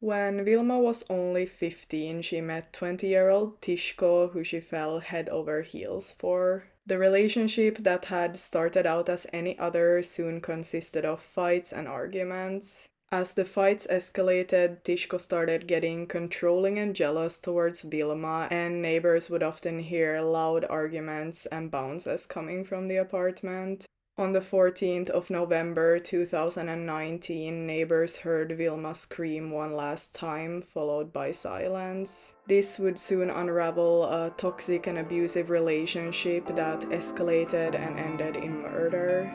When Wilma was only 15, she met 20-year-old Tishko, who she fell head over heels for. The relationship that had started out as any other soon consisted of fights and arguments. As the fights escalated, Tishko started getting controlling and jealous towards Vilma, and neighbors would often hear loud arguments and bounces coming from the apartment. On the 14th of November 2019, neighbors heard Vilma scream one last time, followed by silence. This would soon unravel a toxic and abusive relationship that escalated and ended in murder.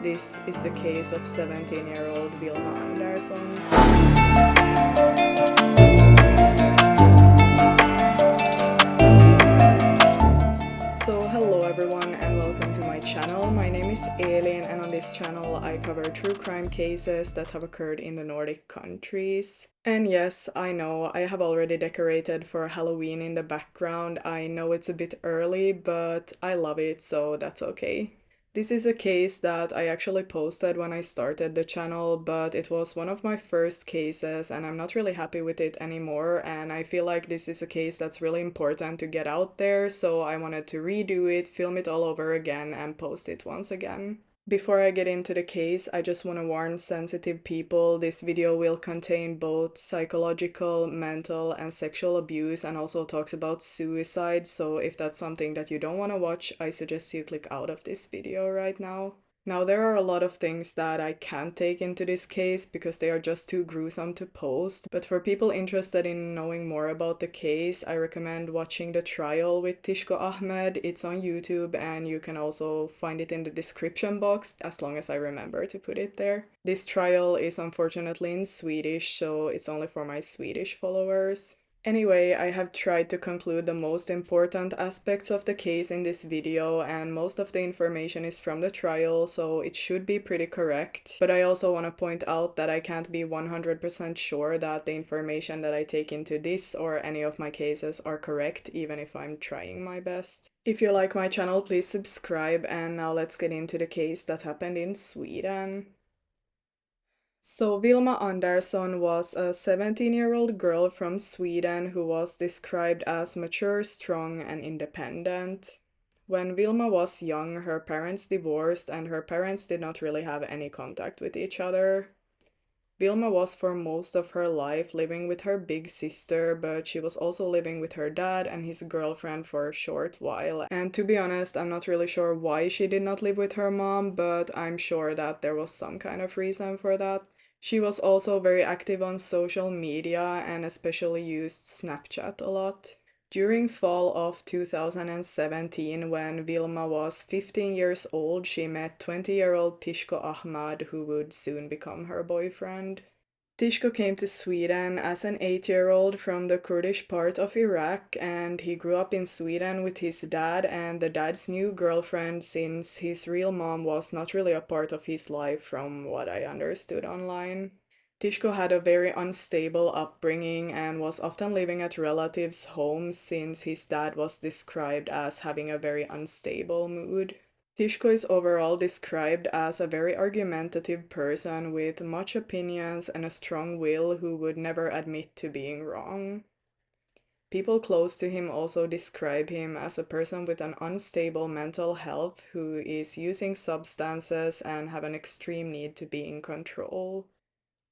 This is the case of 17-year-old Wilma Andersson. So hello everyone and welcome to my channel. My name is Elin and on this channel I cover true crime cases that have occurred in the Nordic countries. And yes, I know I have already decorated for Halloween in the background. I know it's a bit early, but I love it, so that's okay. This is a case that I actually posted when I started the channel, but it was one of my first cases and I'm not really happy with it anymore, and I feel like this is a case that's really important to get out there, so I wanted to redo it, film it all over again, and post it once again. Before I get into the case, I just want to warn sensitive people, this video will contain both psychological, mental, and sexual abuse and also talks about suicide, so if that's something that you don't want to watch, I suggest you click out of this video right now. Now, there are a lot of things that I can't take into this case because they are just too gruesome to post, but for people interested in knowing more about the case, I recommend watching the trial with Tishko Ahmed. It's on YouTube and you can also find it in the description box as long as I remember to put it there. This trial is unfortunately in Swedish, so it's only for my Swedish followers. Anyway, I have tried to conclude the most important aspects of the case in this video, and most of the information is from the trial, so it should be pretty correct. But I also want to point out that I can't be 100% sure that the information that I take into this or any of my cases are correct, even if I'm trying my best. If you like my channel, please subscribe, and now let's get into the case that happened in Sweden. So, Wilma Andersson was a 17-year-old girl from Sweden who was described as mature, strong, and independent. When Wilma was young, her parents divorced and her parents did not really have any contact with each other. Wilma was for most of her life living with her big sister, but she was also living with her dad and his girlfriend for a short while. And to be honest, I'm not really sure why she did not live with her mom, but I'm sure that there was some kind of reason for that. She was also very active on social media and especially used Snapchat a lot. During fall of 2017, when Wilma was 15 years old, she met 20-year-old Tishko Ahmad, who would soon become her boyfriend. Tishko came to Sweden as an 8-year-old from the Kurdish part of Iraq, and he grew up in Sweden with his dad and the dad's new girlfriend, since his real mom was not really a part of his life from what I understood online. Tishko had a very unstable upbringing and was often living at relatives' homes since his dad was described as having a very unstable mood. Tishko is overall described as a very argumentative person with much opinions and a strong will who would never admit to being wrong. People close to him also describe him as a person with an unstable mental health who is using substances and have an extreme need to be in control.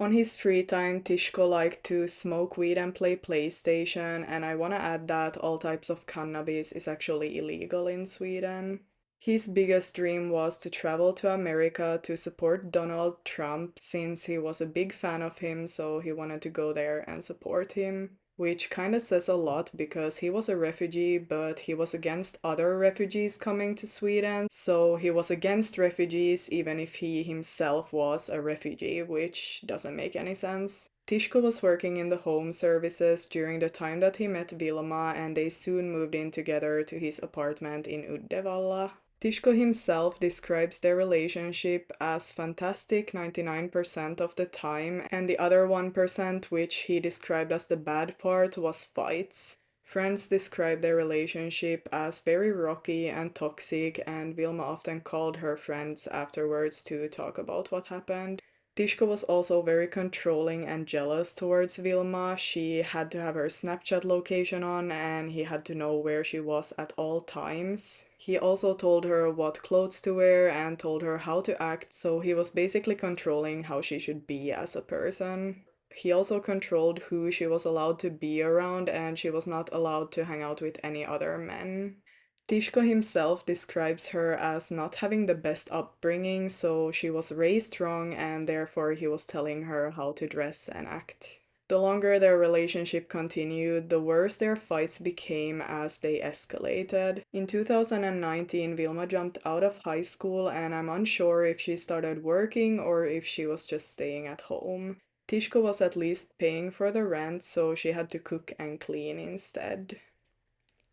On his free time, Tishko liked to smoke weed and play PlayStation, and I wanna add that all types of cannabis is actually illegal in Sweden. His biggest dream was to travel to America to support Donald Trump since he was a big fan of him, so he wanted to go there and support him. Which kinda says a lot because he was a refugee, but he was against other refugees coming to Sweden, so he was against refugees even if he himself was a refugee, which doesn't make any sense. Tishko was working in the home services during the time that he met Vilma, and they soon moved in together to his apartment in Uddevalla. Tishko himself describes their relationship as fantastic 99% of the time, and the other 1%, which he described as the bad part, was fights. Friends describe their relationship as very rocky and toxic, and Vilma often called her friends afterwards to talk about what happened. Tishko was also very controlling and jealous towards Wilma. She had to have her Snapchat location on and he had to know where she was at all times. He also told her what clothes to wear and told her how to act, so he was basically controlling how she should be as a person. He also controlled who she was allowed to be around and she was not allowed to hang out with any other men. Tishko himself describes her as not having the best upbringing, so she was raised wrong and therefore he was telling her how to dress and act. The longer their relationship continued, the worse their fights became as they escalated. In 2019, Wilma jumped out of high school and I'm unsure if she started working or if she was just staying at home. Tishko was at least paying for the rent, so she had to cook and clean instead.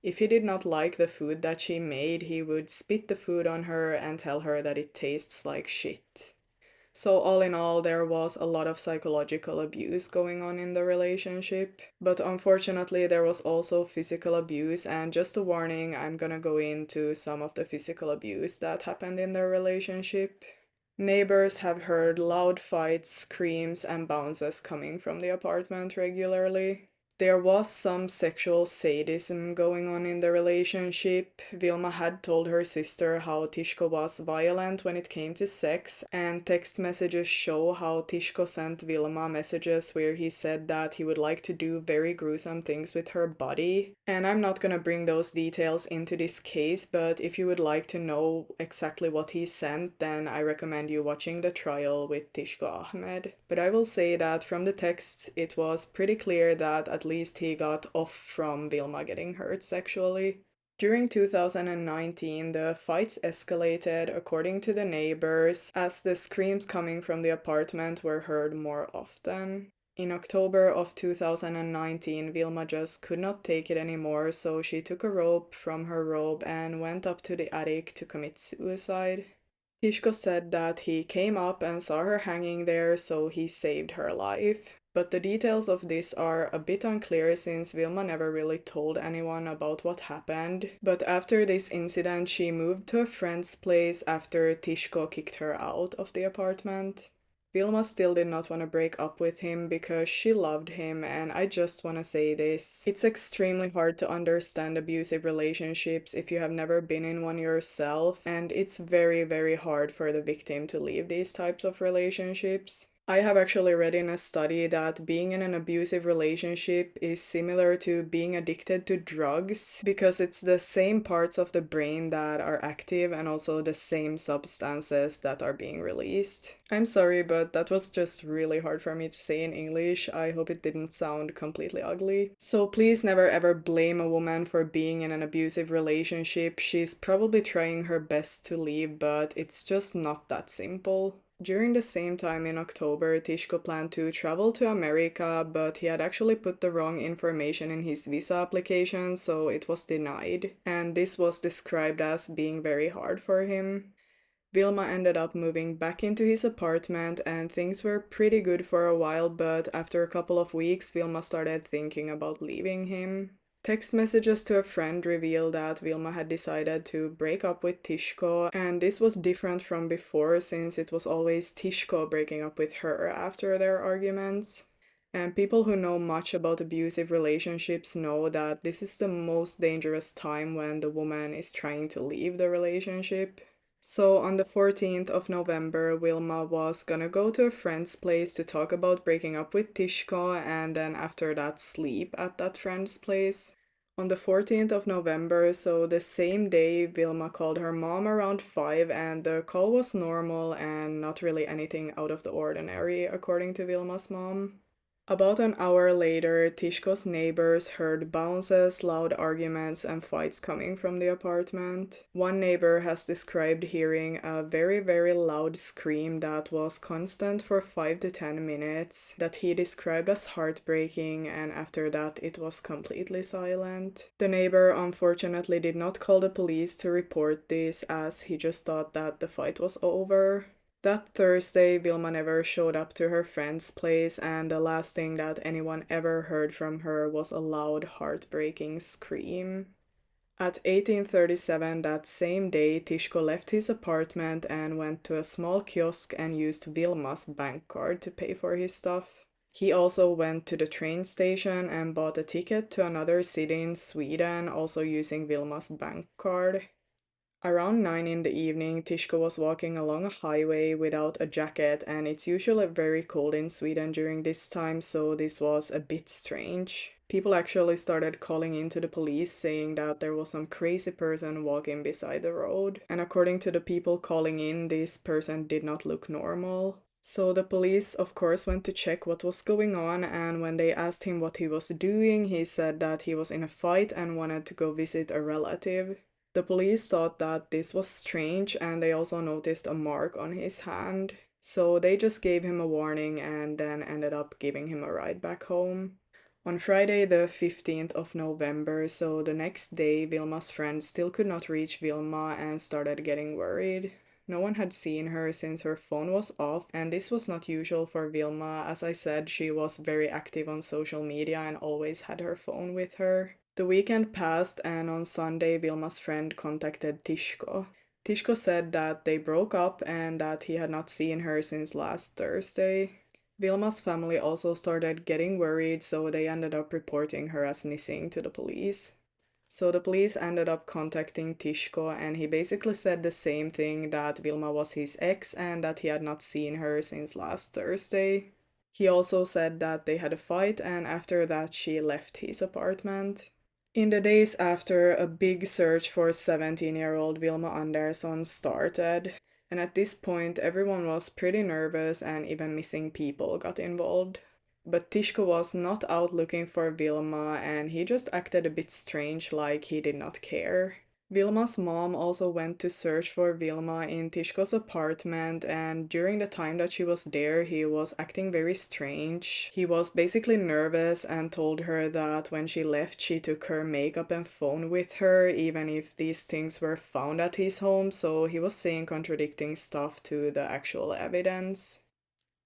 If he did not like the food that she made, he would spit the food on her and tell her that it tastes like shit. So, all in all, there was a lot of psychological abuse going on in the relationship. But unfortunately, there was also physical abuse, and just a warning, I'm gonna go into some of the physical abuse that happened in their relationship. Neighbors have heard loud fights, screams, and bounces coming from the apartment regularly. There was some sexual sadism going on in the relationship. Vilma had told her sister how Tishko was violent when it came to sex, and text messages show how Tishko sent Vilma messages where he said that he would like to do very gruesome things with her body. And I'm not gonna bring those details into this case, but if you would like to know exactly what he sent, then I recommend you watching the trial with Tishko Ahmed. But I will say that from the texts, it was pretty clear that at least he got off from Vilma getting hurt sexually. During 2019, the fights escalated according to the neighbors, as the screams coming from the apartment were heard more often. In October of 2019, Vilma just could not take it anymore, so she took a rope from her robe and went up to the attic to commit suicide. Tishko said that he came up and saw her hanging there, so he saved her life. But the details of this are a bit unclear since Vilma never really told anyone about what happened. But after this incident, she moved to a friend's place after Tishko kicked her out of the apartment. Vilma still did not want to break up with him because she loved him, and I just want to say this. It's extremely hard to understand abusive relationships if you have never been in one yourself, and it's very, very hard for the victim to leave these types of relationships. I have actually read in a study that being in an abusive relationship is similar to being addicted to drugs because it's the same parts of the brain that are active and also the same substances that are being released. I'm sorry, but that was just really hard for me to say in English. I hope it didn't sound completely ugly. So please never ever blame a woman for being in an abusive relationship. She's probably trying her best to leave, but it's just not that simple. During the same time in October, Tishko planned to travel to America, but he had actually put the wrong information in his visa application, so it was denied. And this was described as being very hard for him. Vilma ended up moving back into his apartment, and things were pretty good for a while, but after a couple of weeks, Vilma started thinking about leaving him. Text messages to a friend revealed that Vilma had decided to break up with Tishko, and this was different from before since it was always Tishko breaking up with her after their arguments. And people who know much about abusive relationships know that this is the most dangerous time when the woman is trying to leave the relationship. So on the 14th of November, Wilma was gonna go to a friend's place to talk about breaking up with Tishko and then after that sleep at that friend's place. On the 14th of November, so the same day, Wilma called her mom around 5 and the call was normal and not really anything out of the ordinary, according to Wilma's mom. About an hour later, Tishko's neighbors heard bounces, loud arguments, and fights coming from the apartment. One neighbor has described hearing a very, very loud scream that was constant for 5 to 10 minutes, that he described as heartbreaking, and after that it was completely silent. The neighbor unfortunately did not call the police to report this as he just thought that the fight was over. That Thursday, Vilma never showed up to her friend's place, and the last thing that anyone ever heard from her was a loud, heartbreaking scream. At 1837, that same day, Tishko left his apartment and went to a small kiosk and used Wilma's bank card to pay for his stuff. He also went to the train station and bought a ticket to another city in Sweden, also using Wilma's bank card. Around 9 in the evening, Tishko was walking along a highway without a jacket, and it's usually very cold in Sweden during this time, so this was a bit strange. People actually started calling in to the police saying that there was some crazy person walking beside the road, and according to the people calling in, this person did not look normal. So the police, of course, went to check what was going on, and when they asked him what he was doing, he said that he was in a fight and wanted to go visit a relative. The police thought that this was strange and they also noticed a mark on his hand. So they just gave him a warning and then ended up giving him a ride back home. On Friday, the 15th of November, so the next day, Vilma's friends still could not reach Vilma and started getting worried. No one had seen her since her phone was off, and this was not usual for Vilma. As I said, she was very active on social media and always had her phone with her. The weekend passed, and on Sunday, Vilma's friend contacted Tishko. Tishko said that they broke up and that he had not seen her since last Thursday. Vilma's family also started getting worried, so they ended up reporting her as missing to the police. So the police ended up contacting Tishko, and he basically said the same thing, that Vilma was his ex and that he had not seen her since last Thursday. He also said that they had a fight, and after that, she left his apartment. In the days after, a big search for 17-year-old Wilma Andersson started, and at this point, everyone was pretty nervous and even missing people got involved. But Tishko was not out looking for Wilma, and he just acted a bit strange, like he did not care. Wilma's mom also went to search for Wilma in Tishko's apartment, and during the time that she was there, he was acting very strange. He was basically nervous and told her that when she left, she took her makeup and phone with her, even if these things were found at his home, so he was saying contradicting stuff to the actual evidence.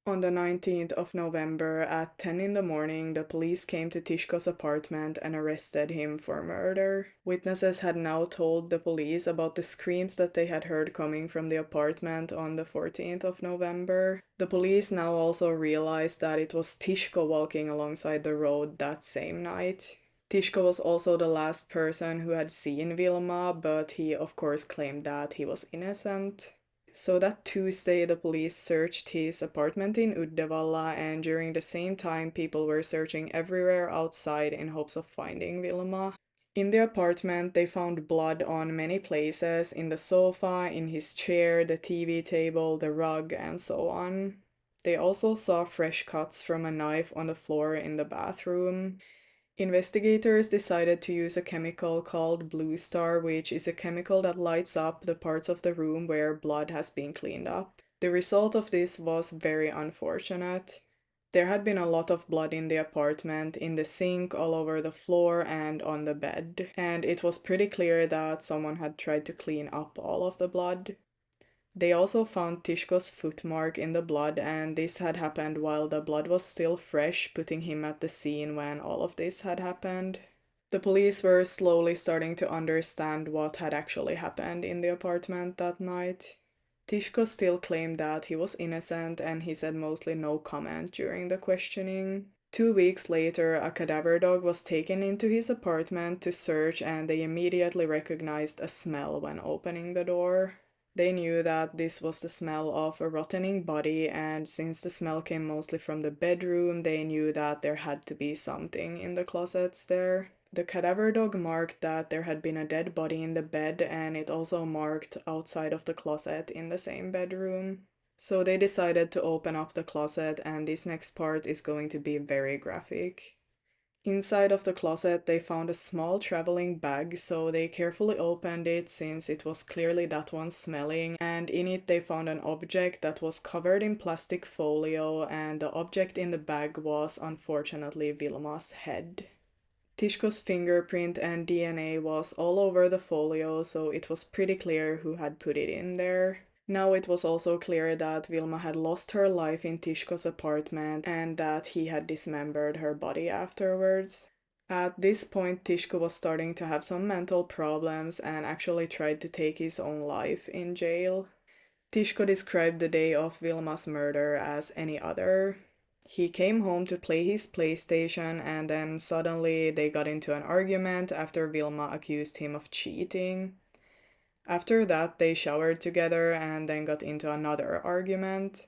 On the 19th of November at 10 in the morning, the police came to Tishko's apartment and arrested him for murder. Witnesses had now told the police about the screams that they had heard coming from the apartment on the 14th of November. The police now also realized that it was Tishko walking alongside the road that same night. Tishko was also the last person who had seen Wilma, but he of course claimed that he was innocent. So that Tuesday, the police searched his apartment in Uddevalla, and during the same time, people were searching everywhere outside in hopes of finding Wilma. In the apartment, they found blood on many places, in the sofa, in his chair, the TV table, the rug, and so on. They also saw fresh cuts from a knife on the floor in the bathroom. Investigators decided to use a chemical called Blue Star, which is a chemical that lights up the parts of the room where blood has been cleaned up. The result of this was very unfortunate. There had been a lot of blood in the apartment, in the sink, all over the floor, and on the bed, and it was pretty clear that someone had tried to clean up all of the blood. They also found Tishko's footmark in the blood, and this had happened while the blood was still fresh, putting him at the scene when all of this had happened. The police were slowly starting to understand what had actually happened in the apartment that night. Tishko still claimed that he was innocent, and he said mostly no comment during the questioning. 2 weeks later, a cadaver dog was taken into his apartment to search, and they immediately recognized a smell when opening the door. They knew that this was the smell of a rotting body, and since the smell came mostly from the bedroom, they knew that there had to be something in the closets there. The cadaver dog marked that there had been a dead body in the bed, and it also marked outside of the closet in the same bedroom. So they decided to open up the closet, and this next part is going to be very graphic. Inside of the closet, they found a small traveling bag, so they carefully opened it since it was clearly that one smelling, and in it they found an object that was covered in plastic folio, and the object in the bag was unfortunately Vilma's head. Tishko's fingerprint and DNA was all over the folio, so it was pretty clear who had put it in there. Now it was also clear that Wilma had lost her life in Tishko's apartment and that he had dismembered her body afterwards. At this point, Tishko was starting to have some mental problems and actually tried to take his own life in jail. Tishko described the day of Vilma's murder as any other. He came home to play his PlayStation and then suddenly they got into an argument after Vilma accused him of cheating. After that, they showered together and then got into another argument.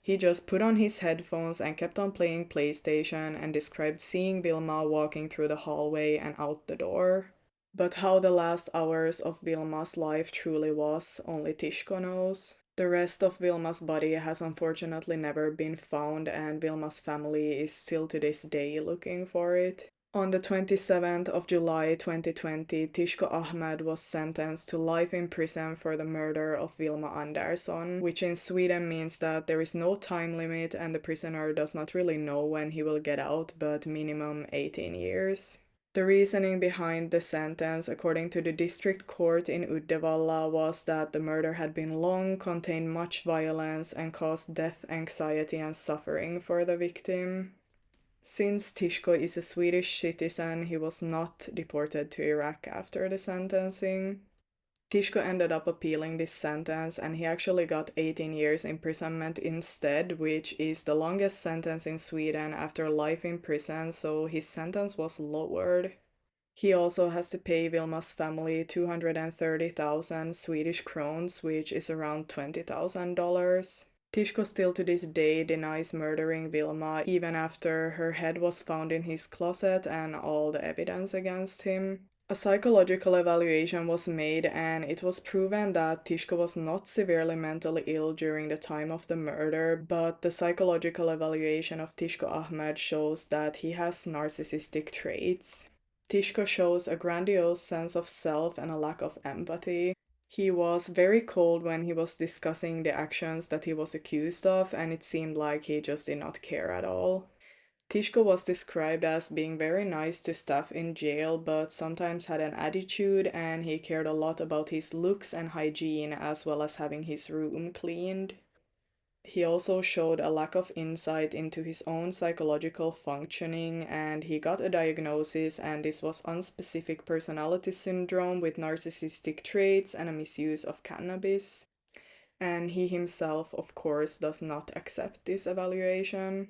He just put on his headphones and kept on playing PlayStation and described seeing Vilma walking through the hallway and out the door. But how the last hours of Vilma's life truly was, only Tishko knows. The rest of Vilma's body has unfortunately never been found, and Vilma's family is still to this day looking for it. On the 27th of July 2020, Tishko Ahmed was sentenced to life in prison for the murder of Wilma Andersson, which in Sweden means that there is no time limit and the prisoner does not really know when he will get out, but minimum 18 years. The reasoning behind the sentence, according to the district court in Uddevalla, was that the murder had been long, contained much violence, and caused death, anxiety, and suffering for the victim. Since Tishko is a Swedish citizen, he was not deported to Iraq after the sentencing. Tishko ended up appealing this sentence and he actually got 18 years imprisonment instead, which is the longest sentence in Sweden after life in prison, so his sentence was lowered. He also has to pay Vilma's family 230,000 Swedish crowns, which is around $20,000. Tishko still to this day denies murdering Vilma, even after her head was found in his closet and all the evidence against him. A psychological evaluation was made, and it was proven that Tishko was not severely mentally ill during the time of the murder, but the psychological evaluation of Tishko Ahmed shows that he has narcissistic traits. Tishko shows a grandiose sense of self and a lack of empathy. He was very cold when he was discussing the actions that he was accused of, and it seemed like he just did not care at all. Tishko was described as being very nice to staff in jail, but sometimes had an attitude, and he cared a lot about his looks and hygiene as well as having his room cleaned. He also showed a lack of insight into his own psychological functioning, and he got a diagnosis, and this was unspecific personality syndrome with narcissistic traits and a misuse of cannabis. And he himself, of course, does not accept this evaluation.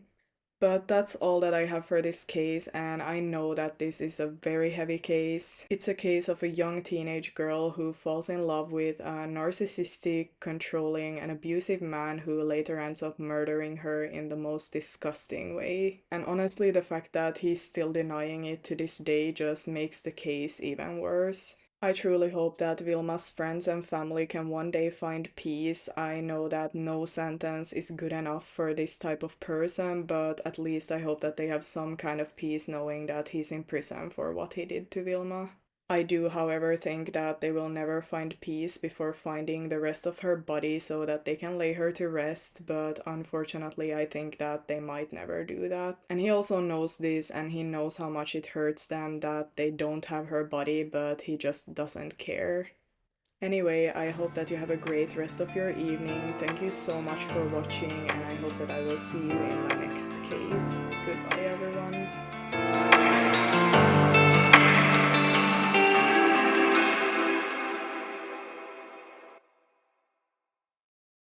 But that's all that I have for this case, and I know that this is a very heavy case. It's a case of a young teenage girl who falls in love with a narcissistic, controlling, and abusive man who later ends up murdering her in the most disgusting way. And honestly, the fact that he's still denying it to this day just makes the case even worse. I truly hope that Vilma's friends and family can one day find peace. I know that no sentence is good enough for this type of person, but at least I hope that they have some kind of peace knowing that he's in prison for what he did to Vilma. I do, however, think that they will never find peace before finding the rest of her body so that they can lay her to rest, but unfortunately, I think that they might never do that. And he also knows this, and he knows how much it hurts them that they don't have her body, but he just doesn't care. Anyway, I hope that you have a great rest of your evening. Thank you so much for watching, and I hope that I will see you in my next case. Goodbye, everyone.